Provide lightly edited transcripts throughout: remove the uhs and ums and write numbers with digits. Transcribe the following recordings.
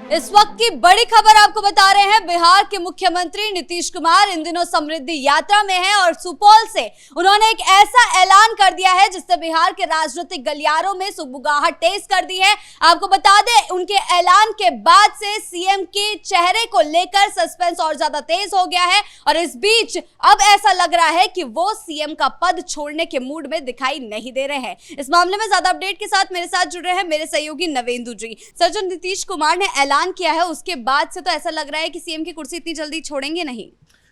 इस वक्त की बड़ी खबर आपको बता रहे हैं। बिहार के मुख्यमंत्री नीतीश कुमार इन दिनों समृद्धि यात्रा में हैं और सुपौल से उन्होंने एक ऐसा ऐलान कर दिया है जिससे बिहार के राजनीतिक गलियारों में सुगबुगाहट तेज कर दी है। आपको बता दें, उनके ऐलान के बाद से सीएम के चेहरे को लेकर सस्पेंस और ज्यादा तेज हो गया है और इस बीच अब ऐसा लग रहा है कि वो सीएम का पद छोड़ने के मूड में दिखाई नहीं दे रहे हैं। इस मामले में ज्यादा अपडेट के साथ मेरे साथ जुड़ रहे हैं मेरे सहयोगी नवेंदु जी। सर, जो नीतीश कुमार ने ऐलान किया है उसके बाद से तो ऐसा लग रहा है कि सीएम की कुर्सी इतनी जल्दी छोड़ेंगे नहीं।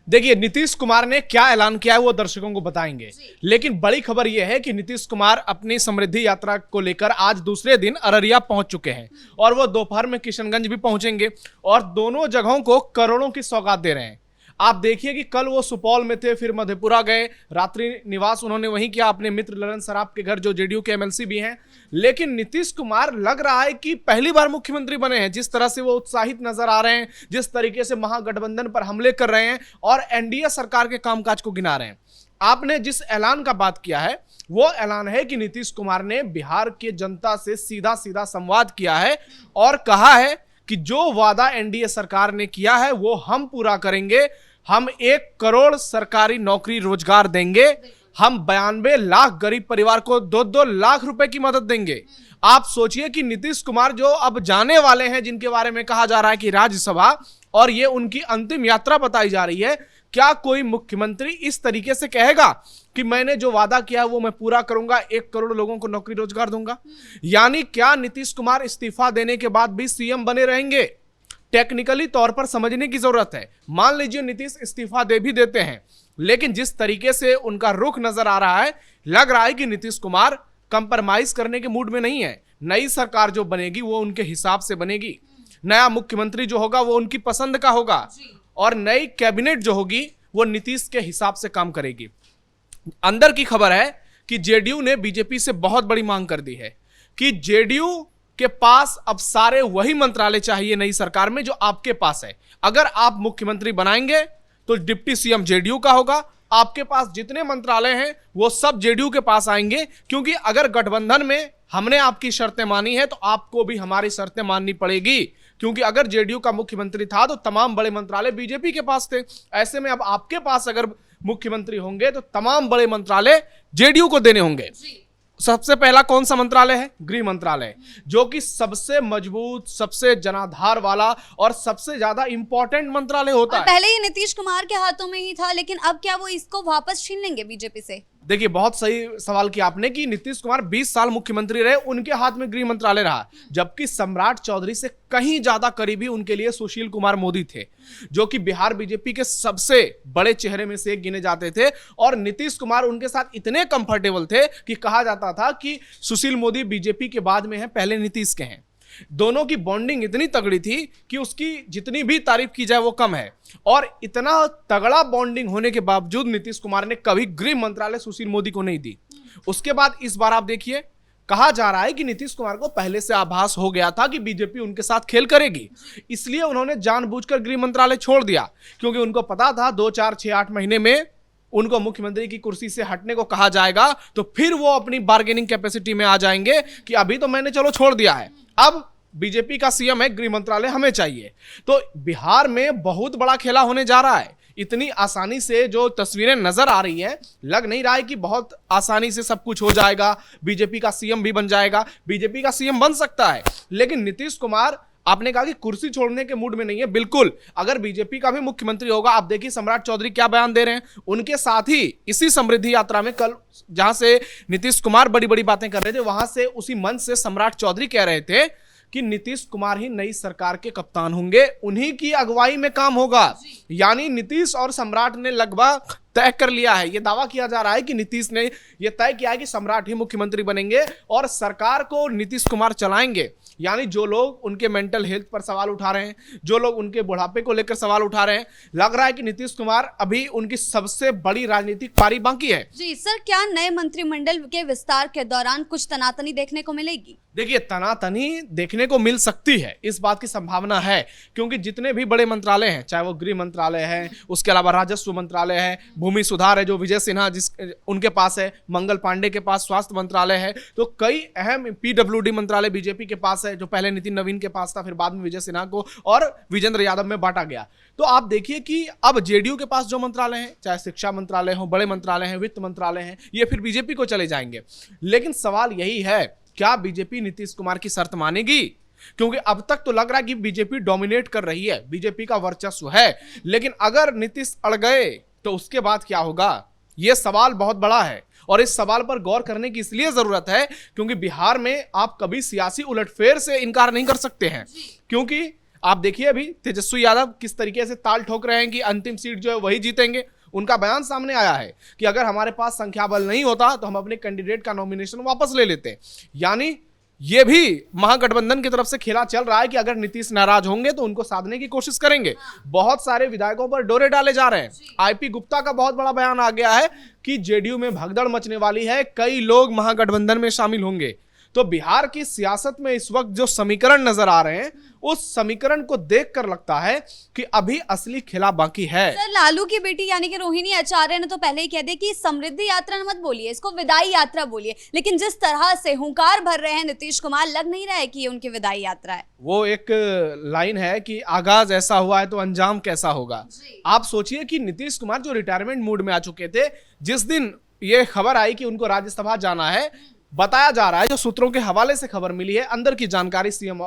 देखिए, नीतीश कुमार ने क्या ऐलान किया है वो दर्शकों को बताएंगे, लेकिन बड़ी खबर यह है कि नीतीश कुमार अपनी समृद्धि यात्रा को लेकर आज दूसरे दिन अररिया पहुंच चुके हैं और वो दोपहर में किशनगंज भी पहुंचेंगे और दोनों जगहों को करोड़ों की सौगात दे रहे हैं। आप देखिए कि कल वो सुपौल में थे, फिर मधेपुरा गए, रात्रि निवास उन्होंने वहीं किया अपने मित्र ललन सराफ के घर, जो जेडीयू के एमएलसी भी हैं। लेकिन नीतीश कुमार लग रहा है कि पहली बार मुख्यमंत्री बने हैं। जिस तरह से वो उत्साहित नजर आ रहे हैं, जिस तरीके से महागठबंधन पर हमले कर रहे हैं और एनडीए सरकार के कामकाज को गिना रहे हैं। आपने जिस ऐलान का बात किया है वो ऐलान है कि नीतीश कुमार ने बिहार के जनता से सीधा सीधा संवाद किया है और कहा है कि जो वादा एनडीए सरकार ने किया है वो हम पूरा करेंगे। हम 1 करोड़ सरकारी नौकरी रोजगार देंगे। हम 92 लाख गरीब परिवार को 2-2 लाख रुपए की मदद देंगे। आप सोचिए कि नीतीश कुमार जो अब जाने वाले हैं, जिनके बारे में कहा जा रहा है कि राज्यसभा, और ये उनकी अंतिम यात्रा बताई जा रही है, क्या कोई मुख्यमंत्री इस तरीके से कहेगा कि मैंने जो वादा किया है वो मैं पूरा करूंगा, 1 करोड़ लोगों को नौकरी रोजगार दूंगा? यानी क्या नीतीश कुमार इस्तीफा देने के बाद भी सीएम बने रहेंगे? टेक्निकली तौर पर समझने की जरूरत है। मान लीजिए नीतीश इस्तीफा दे भी देते हैं, लेकिन जिस तरीके से उनका रुख नजर आ रहा है, लग रहा है कि नीतीश कुमार कंप्रोमाइज करने के मूड में नहीं है। नई सरकार जो बनेगी वो उनके हिसाब से बनेगी, नया मुख्यमंत्री जो होगा वो उनकी पसंद का होगा और नई कैबिनेट जो होगी वो नीतीश के हिसाब से काम करेगी। अंदर की खबर है कि जेडीयू ने बीजेपी से बहुत बड़ी मांग कर दी है कि जेडीयू के पास अब सारे वही मंत्रालय चाहिए नई सरकार में जो आपके पास है। अगर आप मुख्यमंत्री बनाएंगे तो डिप्टी सीएम जेडीयू का होगा। आपके पास जितने मंत्रालय हैं वो सब जेडीयू के पास आएंगे, क्योंकि अगर गठबंधन में हमने आपकी शर्तें मानी है तो आपको भी हमारी शर्तें माननी पड़ेगी। क्योंकि अगर जेडीयू का मुख्यमंत्री था तो तमाम बड़े मंत्रालय बीजेपी के पास थे। ऐसे में अब आपके पास अगर मुख्यमंत्री होंगे तो तमाम बड़े मंत्रालय जेडीयू को देने होंगे। सबसे पहला कौन सा मंत्रालय है? गृह मंत्रालय, जो कि सबसे मजबूत, सबसे जनाधार वाला और सबसे ज्यादा इंपॉर्टेंट मंत्रालय होता है। पहले ही नीतीश कुमार के हाथों में ही था, लेकिन अब क्या वो इसको वापस छीन लेंगे बीजेपी से? देखिए, बहुत सही सवाल किया आपने कि नीतीश कुमार 20 साल मुख्यमंत्री रहे, उनके हाथ में गृह मंत्रालय रहा, जबकि सम्राट चौधरी से कहीं ज्यादा करीबी उनके लिए सुशील कुमार मोदी थे, जो कि बिहार बीजेपी के सबसे बड़े चेहरे में से एक गिने जाते थे। और नीतीश कुमार उनके साथ इतने कंफर्टेबल थे कि कहा जाता था कि सुशील मोदी बीजेपी के बाद में है, पहले नीतीश के हैं। दोनों की बॉन्डिंग इतनी तगड़ी थी कि उसकी जितनी भी तारीफ की जाए वो कम है। और इतना तगड़ा बॉन्डिंग होने के बावजूद नीतीश कुमार ने कभी गृह मंत्रालय सुशील मोदी को नहीं दी। उसके बाद इस बार आप देखिए, कहा जा रहा है कि नीतीश कुमार को पहले से आभास हो गया था कि बीजेपी उनके साथ खेल करेगी, इसलिए उन्होंने जानबूझकर गृह मंत्रालय छोड़ दिया, क्योंकि उनको पता था 2, 4, 6, 8 महीने में उनको मुख्यमंत्री की कुर्सी से हटने को कहा जाएगा, तो फिर वो अपनी बार्गेनिंग कैपेसिटी में आ जाएंगे कि अभी तो मैंने चलो छोड़ दिया है, अब बीजेपी का सीएम है, गृह मंत्रालय हमें चाहिए। तो बिहार में बहुत बड़ा खेला होने जा रहा है। इतनी आसानी से जो तस्वीरें नजर आ रही है, लग नहीं रहा है कि बहुत आसानी से सब कुछ हो जाएगा, बीजेपी का सीएम भी बन जाएगा। बीजेपी का सीएम बन सकता है, लेकिन नीतीश कुमार, आपने कहा कि कुर्सी छोड़ने के मूड में नहीं है। बिल्कुल, अगर बीजेपी का भी मुख्यमंत्री होगा, आप देखिए सम्राट चौधरी क्या बयान दे रहे हैं। उनके साथ ही इसी समृद्धि यात्रा में कल जहां से नीतीश कुमार बड़ी बड़ी बातें कर रहे थे, वहां से उसी मंच से सम्राट चौधरी कह रहे थे कि नीतीश कुमार ही नई सरकार के कप्तान होंगे, उन्हीं की अगुवाई में काम होगा। यानी नीतीश और सम्राट ने लगभग तय कर लिया है। यह दावा किया जा रहा है कि नीतीश ने यह तय किया है कि सम्राट ही मुख्यमंत्री बनेंगे और सरकार को नीतीश कुमार चलाएंगे। यानी जो लोग उनके मेंटल हेल्थ पर सवाल उठा रहे हैं, जो लोग उनके बुढ़ापे को लेकर सवाल उठा रहे हैं, लग रहा है कि नीतीश कुमार अभी उनकी सबसे बड़ी राजनीतिक पारी बाकी है। जी सर, क्या नए मंत्रिमंडल के विस्तार के दौरान कुछ तनातनी देखने को मिलेगी? देखिए, तनातनी देखने को मिल सकती है, इस बात की संभावना है, क्योंकि जितने भी बड़े मंत्रालय हैं, चाहे वो गृह मंत्रालय है, उसके अलावा राजस्व मंत्रालय है, भूमि सुधार है जो विजय सिन्हा उनके पास है, मंगल पांडे के पास स्वास्थ्य मंत्रालय है, तो कई अहम पीडब्ल्यूडी मंत्रालय बीजेपी के पास है जो पहले नितिन नवीन के पास था, फिर बाद में विजय सिन्हा को और विजेंद्र यादव में बांटा गया। तो आप देखिए कि अब जेडीयू के पास जो मंत्रालय हैं, चाहे शिक्षा मंत्रालय हो, बड़े मंत्रालय हैं, वित्त मंत्रालय हैं, ये फिर बीजेपी को चले जाएंगे। लेकिन सवाल यही है, क्या बीजेपी नीतीश कुमार की शर्त मानेगी? क्योंकि अब तक तो लग रहा है कि बीजेपी डोमिनेट कर रही है, बीजेपी का वर्चस्व है, लेकिन अगर नीतीश अड़ गए तो उसके बाद क्या होगा, यह सवाल बहुत बड़ा है। और इस सवाल पर गौर करने की इसलिए जरूरत है क्योंकि बिहार में आप कभी सियासी उलटफेर से इनकार नहीं कर सकते हैं। क्योंकि आप देखिए अभी तेजस्वी यादव किस तरीके से ताल ठोक रहे हैं कि अंतिम सीट जो है वही जीतेंगे। उनका बयान सामने आया है कि अगर हमारे पास संख्या बल नहीं होता तो हम अपने कैंडिडेट का नॉमिनेशन वापस ले लेते। यानी ये भी महागठबंधन की तरफ से खेला चल रहा है कि अगर नीतीश नाराज होंगे तो उनको साधने की कोशिश करेंगे। बहुत सारे विधायकों पर डोरे डाले जा रहे हैं। आईपी गुप्ता का बहुत बड़ा बयान आ गया है कि जेडीयू में भगदड़ मचने वाली है, कई लोग महागठबंधन में शामिल होंगे। तो बिहार की सियासत में इस वक्त जो समीकरण नजर आ रहे हैं, उस समीकरण को देखकर लगता है कि अभी असली खेला बाकी है। सर, लालू की बेटी यानी कि रोहिणी आचार्य ने तो पहले ही कह दिया कि समृद्धि यात्रा मत बोलिए, इसको विदाई यात्रा बोलिए। लेकिन जिस तरह से हुंकार भर रहे हैं नीतीश कुमार, लग नहीं रहा है कि ये उनकी विदाई यात्रा है। वो एक लाइन है कि आगाज ऐसा हुआ है तो अंजाम कैसा होगा। आप सोचिए कि नीतीश कुमार जो रिटायरमेंट मूड में आ चुके थे, जिस दिन ये खबर आई कि उनको राज्यसभा जाना है, बताया जा रहा है, जो सूत्रों के हवाले से खबर मिली है, अंदर की जानकारी सीएम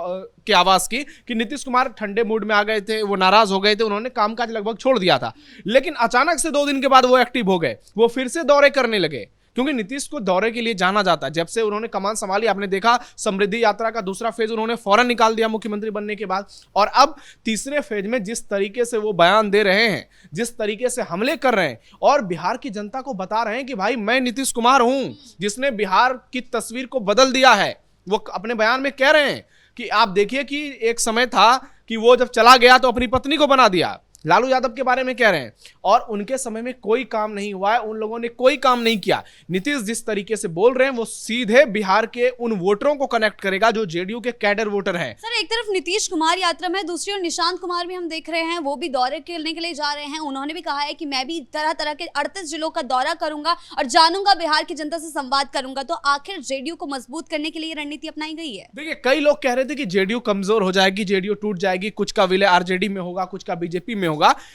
के आवास की, कि नीतीश कुमार ठंडे मूड में आ गए थे, वो नाराज हो गए थे, उन्होंने कामकाज लगभग छोड़ दिया था। लेकिन अचानक से 2 दिन के बाद वो एक्टिव हो गए, वो फिर से दौरे करने लगे। क्योंकि नीतीश को दौरे के लिए जाना जाता है। जब से उन्होंने कमान संभाली, आपने देखा समृद्धि यात्रा का दूसरा फेज उन्होंने फौरन निकाल दिया मुख्यमंत्री बनने के बाद। और अब तीसरे फेज में जिस तरीके से वो बयान दे रहे हैं, जिस तरीके से हमले कर रहे हैं और बिहार की जनता को बता रहे हैं कि भाई मैं नीतीश कुमार हूं जिसने बिहार की तस्वीर को बदल दिया है। वो अपने बयान में कह रहे हैं कि आप देखिए कि एक समय था कि वो जब चला गया तो अपनी पत्नी को बना दिया। लालू यादव के बारे में कह रहे हैं, और उनके समय में कोई काम नहीं हुआ है, उन लोगों ने कोई काम नहीं किया। नीतीश जिस तरीके से बोल रहे हैं वो सीधे बिहार के उन वोटरों को कनेक्ट करेगा जो जेडीयू के कैडर वोटर हैं। सर, एक तरफ नीतीश कुमार यात्रा में, दूसरी ओर निशांत कुमार भी हम देख रहे हैं, वो भी दौरे करने के लिए जा रहे हैं। उन्होंने भी कहा है कि मैं भी तरह तरह के 38 जिलों का दौरा करूंगा और जानूंगा, बिहार की जनता से संवाद करूंगा। तो आखिर जेडीयू को मजबूत करने के लिए रणनीति अपनाई गई है। देखिए, कई लोग कह रहे थे कि जेडीयू कमजोर हो जाएगी, जेडीयू टूट जाएगी, कुछ का विलय आरजेडी में होगा, कुछ का बीजेपी में होगा।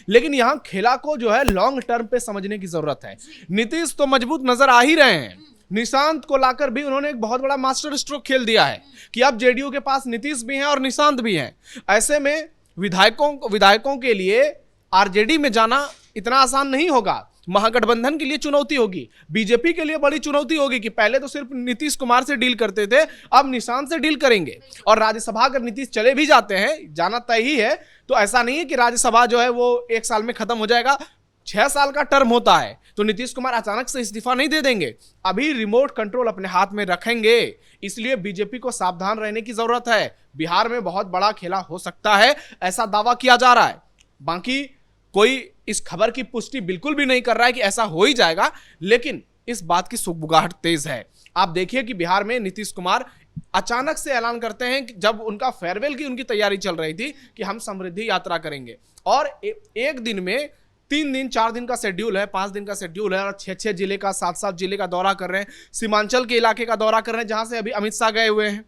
लेकिन यहां खेला को जो है लॉन्ग टर्म पे समझने की जरूरत है। नीतीश तो मजबूत नजर आ ही रहे हैं, निशांत को लाकर भी उन्होंने एक बहुत बड़ा मास्टर स्ट्रोक खेल दिया है कि अब जेडीयू के पास नीतीश भी हैं और निशांत भी हैं। ऐसे में विधायकों के लिए आरजेडी में जाना इतना आसान नहीं होगा। महागठबंधन के लिए चुनौती होगी, बीजेपी के लिए बड़ी चुनौती होगी कि पहले तो सिर्फ नीतीश कुमार से डील करते थे, अब निशांत से डील करेंगे। और राज्यसभा अगर नीतीश चले भी जाते हैं, जाना तय ही है, तो ऐसा नहीं है कि राज्यसभा जो है वो 1 साल में खत्म हो जाएगा। 6 साल का टर्म होता है, तो नीतीश कुमार अचानक से इस्तीफा नहीं दे देंगे, अभी रिमोट कंट्रोल अपने हाथ में रखेंगे। इसलिए बीजेपी को सावधान रहने की जरूरत है। बिहार में बहुत बड़ा खेला हो सकता है, ऐसा दावा किया जा रहा है। बाकी कोई इस खबर की पुष्टि बिल्कुल भी नहीं कर रहा है कि ऐसा हो ही जाएगा, लेकिन इस बात की सुगबुगाहट तेज है। आप देखिए कि बिहार में नीतीश कुमार अचानक से ऐलान करते हैं कि जब उनका फेयरवेल की उनकी तैयारी चल रही थी कि हम समृद्धि यात्रा करेंगे, और एक दिन में 3 दिन 4 दिन का शेड्यूल है, 5 दिन का शेड्यूल है, और 6 जिले का 7 जिले का दौरा कर रहे हैं, सीमांचल के इलाके का दौरा कर रहे हैं जहां से अभी अमित शाह गए हुए हैं।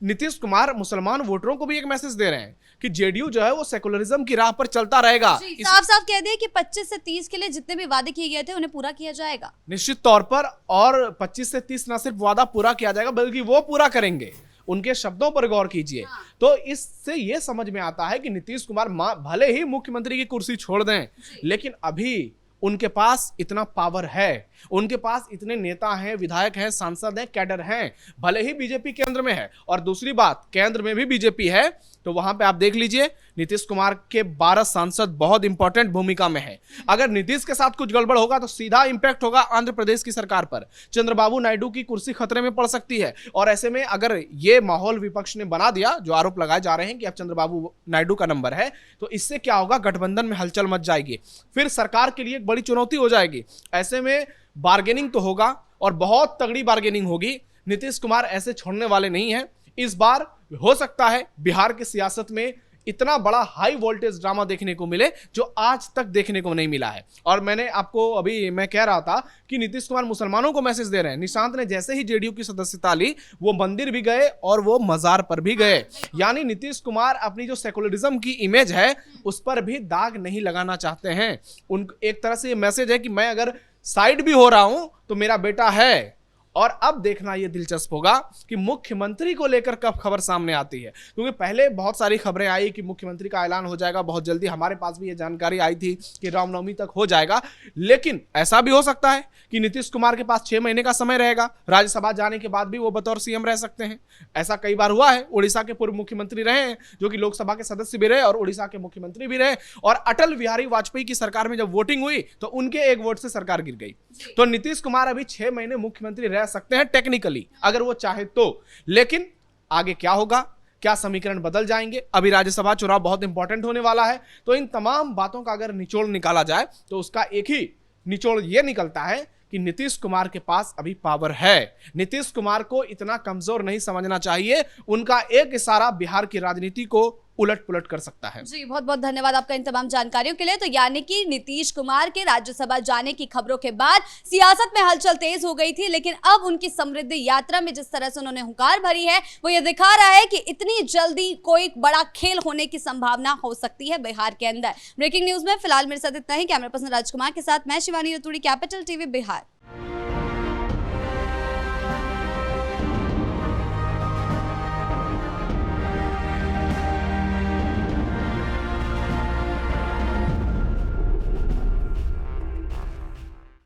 नीतीश कुमार मुसलमान वोटरों को भी एक मैसेज दे रहे हैं कि जेडीयू जो है वो सेकुलरिज्म की राह पर चलता रहेगा। साफ साफ कह दिया कि 25 से 30 के लिए जितने भी वादे किए गए थे उन्हें पूरा किया जाएगा निश्चित तौर पर। और 25 से 30 ना सिर्फ वादा पूरा किया जाएगा बल्कि वो पूरा करेंगे। उनके शब्दों पर गौर कीजिए। तो इससे यह समझ में आता है कि नीतीश कुमार भले ही मुख्यमंत्री की कुर्सी छोड़ दें, लेकिन अभी उनके पास इतना पावर है, उनके पास इतने नेता हैं, विधायक हैं, सांसद हैं, कैडर हैं। भले ही बीजेपी केंद्र में है, और दूसरी बात केंद्र में भी बीजेपी है, तो वहां पे आप देख लीजिए नीतीश कुमार के 12 सांसद बहुत इंपॉर्टेंट भूमिका में है। अगर नीतीश के साथ कुछ गड़बड़ होगा तो सीधा इंपैक्ट होगा आंध्र प्रदेश की सरकार पर। चंद्रबाबू नायडू की कुर्सी खतरे में पड़ सकती है। और ऐसे में अगर ये माहौल विपक्ष ने बना दिया, जो आरोप लगाए जा रहे हैं कि अब चंद्रबाबू नायडू का नंबर है, तो इससे क्या होगा, गठबंधन में हलचल मच जाएगी, फिर सरकार के लिए एक बड़ी चुनौती हो जाएगी। ऐसे में बार्गेनिंग तो होगा, और बहुत तगड़ी बार्गेनिंग होगी। नीतीश कुमार ऐसे छोड़ने वाले नहीं हैं। इस बार हो सकता है बिहार की सियासत में इतना बड़ा हाई वोल्टेज ड्रामा देखने को मिले जो आज तक देखने को नहीं मिला है। और मैंने आपको अभी मैं कह रहा था कि नीतीश कुमार मुसलमानों को मैसेज दे रहे हैं। निशांत ने जैसे ही जेडीयू की सदस्यता ली वो मंदिर भी गए और वो मजार पर भी गए, यानी नीतीश कुमार अपनी जो सेकुलरिज्म की इमेज है उस पर भी दाग नहीं लगाना चाहते हैं। उन एक तरह से ये मैसेज है कि मैं अगर साइड भी हो रहा हूं तो मेरा बेटा है। और अब देखना यह दिलचस्प होगा कि मुख्यमंत्री को लेकर कब खबर सामने आती है, क्योंकि पहले बहुत सारी खबरें आई कि मुख्यमंत्री का ऐलान हो जाएगा बहुत जल्दी। हमारे पास भी यह जानकारी आई थी कि रामनवमी तक हो जाएगा, लेकिन ऐसा भी हो सकता है कि नीतीश कुमार के पास 6 महीने का समय रहेगा। राज्यसभा जाने के बाद भी वो बतौर सीएम रह सकते हैं। ऐसा कई बार हुआ है। उड़ीसा के पूर्व मुख्यमंत्री रहे हैं जो कि लोकसभा के सदस्य भी रहे और उड़ीसा के मुख्यमंत्री भी रहे। और अटल बिहारी वाजपेयी की सरकार में जब वोटिंग हुई तो उनके एक वोट से सरकार गिर गई। तो नीतीश कुमार अभी 6 महीने मुख्यमंत्री रह सकते हैं टेक्निकली, अगर वो चाहे तो। लेकिन आगे क्या होगा, क्या समीकरण बदल जाएंगे? अभी राज्यसभा चुनाव बहुत इंपॉर्टेंट होने वाला है। तो इन तमाम बातों का अगर निचोड़ निकाला जाए तो उसका एक ही निचोड़ यह निकलता है कि नीतीश कुमार के पास अभी पावर है। नीतीश कुमार को इतना कमजोर नहीं समझना चाहिए। उनका एक इशारा बिहार की राजनीति को उलट पुलट कर सकता है। जी, बहुत बहुत धन्यवाद आपका इन तमाम जानकारियों के लिए। तो यानी कि नीतीश कुमार के राज्यसभा जाने की खबरों के बाद सियासत में हलचल तेज हो गई थी, लेकिन अब उनकी समृद्धि यात्रा में जिस तरह से उन्होंने हुंकार भरी है वो ये दिखा रहा है कि इतनी जल्दी कोई बड़ा खेल होने की संभावना हो सकती है बिहार के अंदर। ब्रेकिंग न्यूज में फिलहाल मेरे साथ इतना ही। कैमरा पर्सन राजकुमार के साथ मैं शिवानी रतूड़ी, कैपिटल टीवी बिहार।